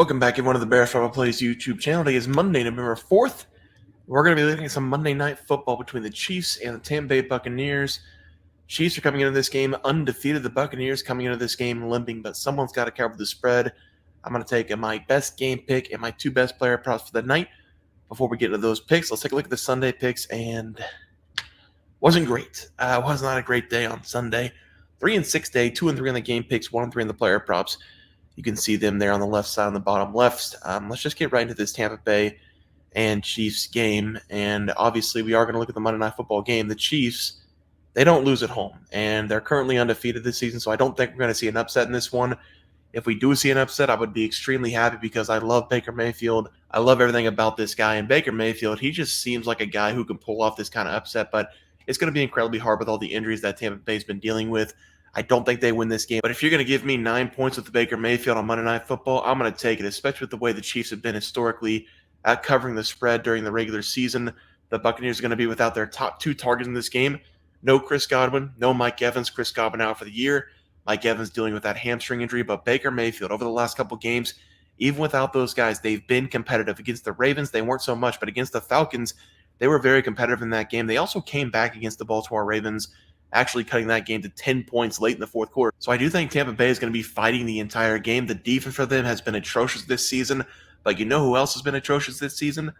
Welcome back, everyone, to the Bears Travel Plays YouTube channel. Today is Monday, November 4th. We're going to be looking at some Monday night football between the Chiefs and the Tampa Bay Buccaneers. Chiefs are coming into this game undefeated. The Buccaneers coming into this game limping, but someone's got to cover the spread. I'm going to take my best game pick and my two best player props for the night. Before we get into those picks, let's take a look at the Sunday picks, and wasn't great. Was not a great day on Sunday. 3-6 day, 2-3 on the game picks, 1-3 on the player props. You can see them there on the left side on the bottom left. Let's just get right into this Tampa Bay and Chiefs game. And obviously, we are going to look at the Monday Night Football game. The Chiefs, they don't lose at home, and they're currently undefeated this season, so I don't think we're going to see an upset in this one. If we do see an upset, I would be extremely happy because I love Baker Mayfield. I love everything about this guy. And Baker Mayfield, he just seems like a guy who can pull off this kind of upset, but it's going to be incredibly hard with all the injuries that Tampa Bay's been dealing with. I don't think they win this game. But if you're going to give me 9 points with the Baker Mayfield on Monday Night Football, I'm going to take it, especially with the way the Chiefs have been historically at covering the spread during the regular season. The Buccaneers are going to be without their top two targets in this game. No Chris Godwin, no Mike Evans. Chris Godwin out for the year. Mike Evans dealing with that hamstring injury. But Baker Mayfield, over the last couple games, even without those guys, they've been competitive. Against the Ravens, they weren't so much. But against the Falcons, they were very competitive in that game. They also came back against the Baltimore Ravens, actually cutting that game to 10 points late in the fourth quarter. So I do think Tampa Bay is going to be fighting the entire game. The defense for them has been atrocious this season, but you know who else has been atrocious this season?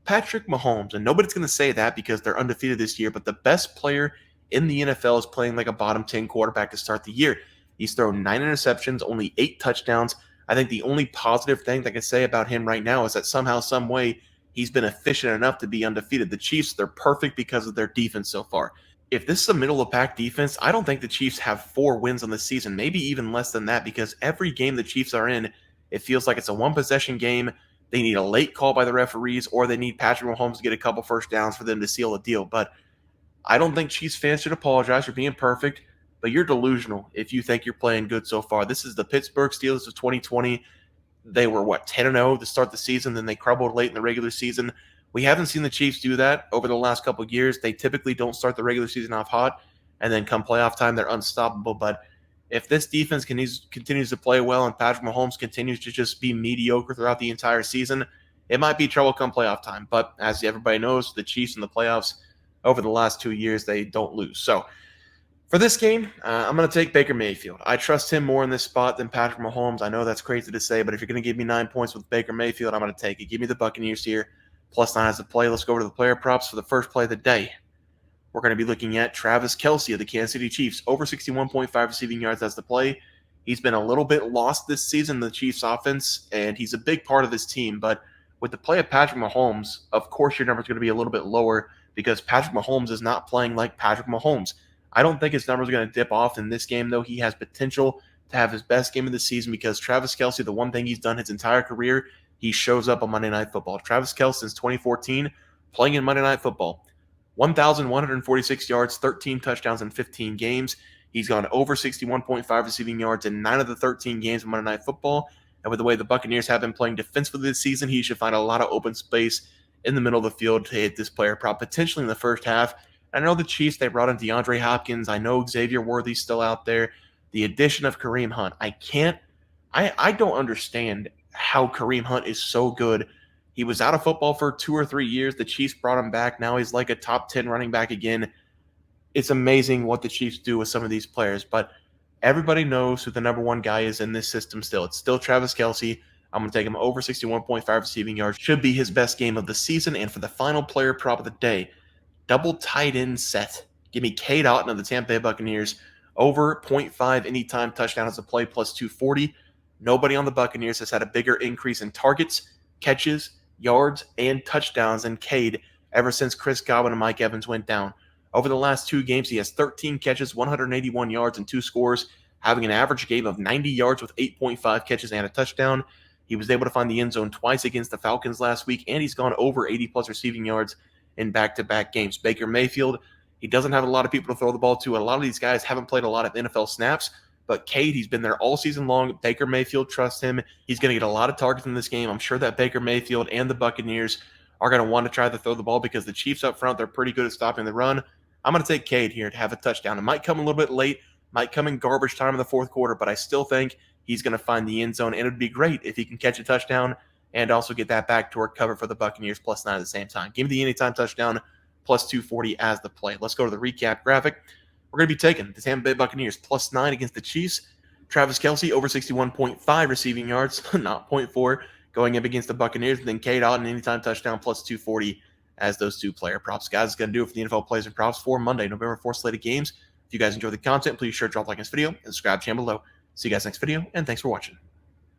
Patrick Mahomes. And nobody's going to say that because they're undefeated this year, but the best player in the NFL is playing like a bottom 10 quarterback to start the year. He's thrown 9 interceptions, only 8 touchdowns. I think the only positive thing that I can say about him right now is that somehow, some way, he's been efficient enough to be undefeated. The Chiefs, they're perfect because of their defense so far. If this is a middle-of-the-pack defense, I don't think the Chiefs have 4 wins on the season, maybe even less than that, because every game the Chiefs are in, it feels like it's a one-possession game. They need a late call by the referees, or they need Patrick Mahomes to get a couple first downs for them to seal the deal. But I don't think Chiefs fans should apologize for being perfect, but you're delusional if you think you're playing good so far. This is the Pittsburgh Steelers of 2020. They were, 10-0 to start the season, then they crumbled late in the regular season. We haven't seen the Chiefs do that over the last couple of years. They typically don't start the regular season off hot, and then come playoff time, they're unstoppable. But if this defense continues to play well and Patrick Mahomes continues to just be mediocre throughout the entire season, it might be trouble come playoff time. But as everybody knows, the Chiefs in the playoffs over the last 2 years, they don't lose. So for this game, I'm going to take Baker Mayfield. I trust him more in this spot than Patrick Mahomes. I know that's crazy to say, but if you're going to give me 9 points with Baker Mayfield, I'm going to take it. Give me the Buccaneers here. +9 as a play. Let's go over to the player props for the first play of the day. We're going to be looking at Travis Kelce of the Kansas City Chiefs. Over 61.5 receiving yards as the play. He's been a little bit lost this season, the Chiefs offense, and he's a big part of this team. But with the play of Patrick Mahomes, of course your number is going to be a little bit lower because Patrick Mahomes is not playing like Patrick Mahomes. I don't think his numbers are going to dip off in this game, though. He has potential to have his best game of the season because Travis Kelce, the one thing he's done his entire career, he shows up on Monday Night Football. Travis Kelce, since 2014, playing in Monday Night Football. 1,146 yards, 13 touchdowns in 15 games. He's gone over 61.5 receiving yards in 9 of the 13 games of Monday Night Football. And with the way the Buccaneers have been playing defensively this season, he should find a lot of open space in the middle of the field to hit this player prop, potentially in the first half. I know the Chiefs, they brought in DeAndre Hopkins. I know Xavier Worthy's still out there. The addition of Kareem Hunt, I don't understand how Kareem Hunt is so good. He was out of football for 2 or 3 years. The Chiefs brought him back. Now he's like a top 10 running back again. It's amazing what the Chiefs do with some of these players, but everybody knows who the number one guy is in this system still. It's still Travis Kelce. I'm going to take him over 61.5 receiving yards. Should be his best game of the season. And for the final player prop of the day, double tight end set. Give me Cade Otton of the Tampa Bay Buccaneers. Over 0.5 anytime touchdown as a play, +240. Nobody on the Buccaneers has had a bigger increase in targets, catches, yards, and touchdowns than Cade ever since Chris Godwin and Mike Evans went down. Over the last 2 games, he has 13 catches, 181 yards, and 2 scores, having an average game of 90 yards with 8.5 catches and a touchdown. He was able to find the end zone twice against the Falcons last week, and he's gone over 80-plus receiving yards in back-to-back games. Baker Mayfield, he doesn't have a lot of people to throw the ball to. A lot of these guys haven't played a lot of NFL snaps, but Cade, he's been there all season long. Baker Mayfield trusts him. He's going to get a lot of targets in this game. I'm sure that Baker Mayfield and the Buccaneers are going to want to try to throw the ball because the Chiefs up front, they're pretty good at stopping the run. I'm going to take Cade here to have a touchdown. It might come a little bit late, might come in garbage time in the fourth quarter, but I still think he's going to find the end zone, and it would be great if he can catch a touchdown and also get that backdoor cover for the Buccaneers +9 at the same time. Give me the anytime touchdown +240 as the play. Let's go to the recap graphic. We're going to be taking the Tampa Bay Buccaneers +9 against the Chiefs. Travis Kelce over 61.5 receiving yards, not 0.4, going up against the Buccaneers. And then Cade Otton anytime touchdown +240 as those two player props. Guys, it's going to do it for the NFL Plays and Props for Monday, November 4th slate of games. If you guys enjoy the content, please sure to drop a like on this video and subscribe to the channel below. See you guys next video, and thanks for watching.